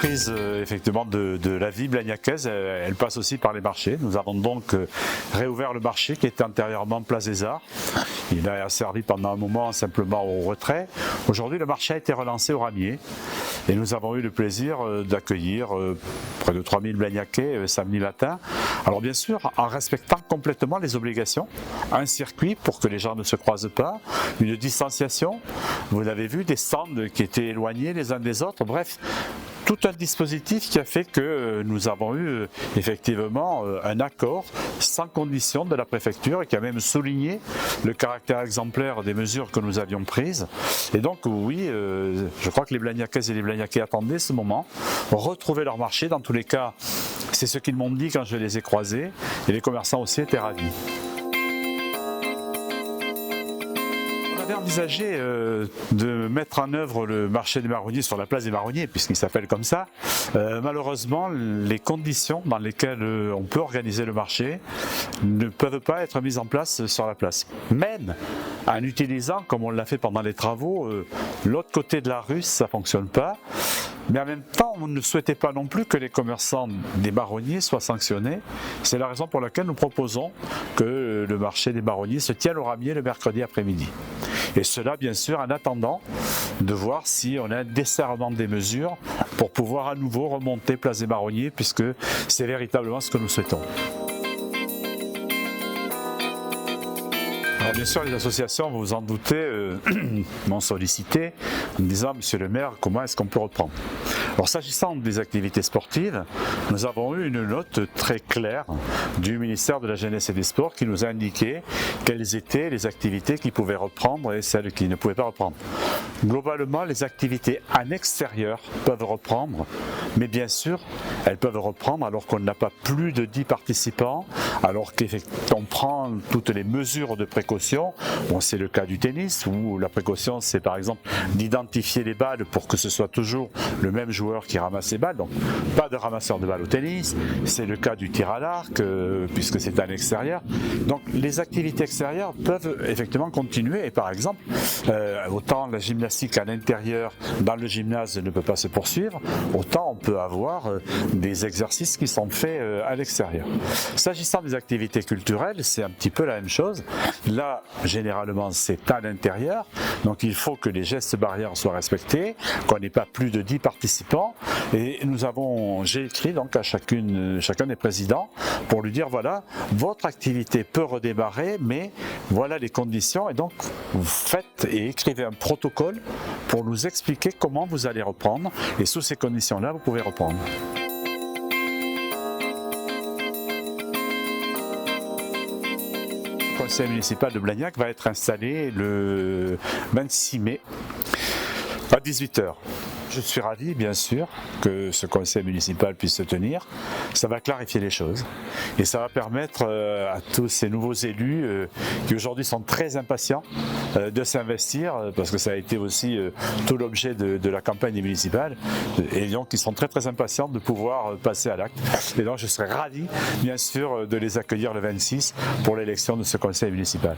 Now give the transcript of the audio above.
reprise effectivement de la vie blagnacaise, elle passe aussi par les marchés. Nous avons donc réouvert le marché qui était antérieurement Place des Arts. Il a servi pendant un moment simplement au retrait. Aujourd'hui, le marché a été relancé au ramier et nous avons eu le plaisir d'accueillir près de 3000 Blagnacais samedi matin. Alors bien sûr, en respectant complètement les obligations, un circuit pour que les gens ne se croisent pas, une distanciation, vous avez vu des stands qui étaient éloignés les uns des autres, bref, tout un dispositif qui a fait que nous avons eu effectivement un accord sans condition de la préfecture et qui a même souligné le caractère exemplaire des mesures que nous avions prises. Et donc oui, je crois que les Blagnacaises et les Blagnacais attendaient ce moment, retrouver leur marché. Dans tous les cas, c'est ce qu'ils m'ont dit quand je les ai croisés et les commerçants aussi étaient ravis. Envisagé de mettre en œuvre le marché des marronniers sur la place des marronniers, puisqu'il s'appelle comme ça. Malheureusement, les conditions dans lesquelles on peut organiser le marché ne peuvent pas être mises en place sur la place. Même en utilisant, comme on l'a fait pendant les travaux, l'autre côté de la rue, ça ne fonctionne pas. Mais en même temps, on ne souhaitait pas non plus que les commerçants des marronniers soient sanctionnés. C'est la raison pour laquelle nous proposons que le marché des marronniers se tienne au ramier le mercredi après-midi. Et cela, bien sûr, en attendant de voir si on a un desserrement des mesures pour pouvoir à nouveau remonter place des marronniers, puisque c'est véritablement ce que nous souhaitons. Alors bien sûr, les associations, vous vous en doutez, m'ont sollicité en me disant « Monsieur le maire, comment est-ce qu'on peut reprendre ?» Alors s'agissant des activités sportives, nous avons eu une note très claire du ministère de la Jeunesse et des Sports qui nous a indiqué quelles étaient les activités qui pouvaient reprendre et celles qui ne pouvaient pas reprendre. Globalement, les activités en extérieur peuvent reprendre, mais bien sûr, elles peuvent reprendre alors qu'on n'a pas plus de 10 participants, alors qu'on prend toutes les mesures de précaution. Bon, c'est le cas du tennis où la précaution, c'est par exemple d'identifier les balles pour que ce soit toujours le même joueur qui ramasse les balles, donc pas de ramasseur de balles au tennis. C'est le cas du tir à l'arc, puisque c'est à l'extérieur. Donc les activités extérieures peuvent effectivement continuer et par exemple, autant la gymnastique à l'intérieur dans le gymnase ne peut pas se poursuivre, autant on peut avoir des exercices qui sont faits à l'extérieur. S'agissant des activités culturelles, c'est un petit peu la même chose. Là, généralement, c'est à l'intérieur, donc il faut que les gestes barrières soient respectés, qu'on n'ait pas plus de 10 participants. Et j'ai écrit donc à chacun des présidents pour lui dire voilà, votre activité peut redémarrer, mais voilà les conditions. Et donc, vous faites et écrivez un protocole pour nous expliquer comment vous allez reprendre. Et sous ces conditions-là, vous pouvez reprendre. Le conseil municipal de Blagnac va être installé le 26 mai à 18 h. Je suis ravi, bien sûr, que ce conseil municipal puisse se tenir. Ça va clarifier les choses et ça va permettre à tous ces nouveaux élus qui aujourd'hui sont très impatients de s'investir, parce que ça a été aussi tout l'objet de la campagne municipale, et donc ils sont très très impatients de pouvoir passer à l'acte. Et donc je serai ravi, bien sûr, de les accueillir le 26 pour l'élection de ce conseil municipal.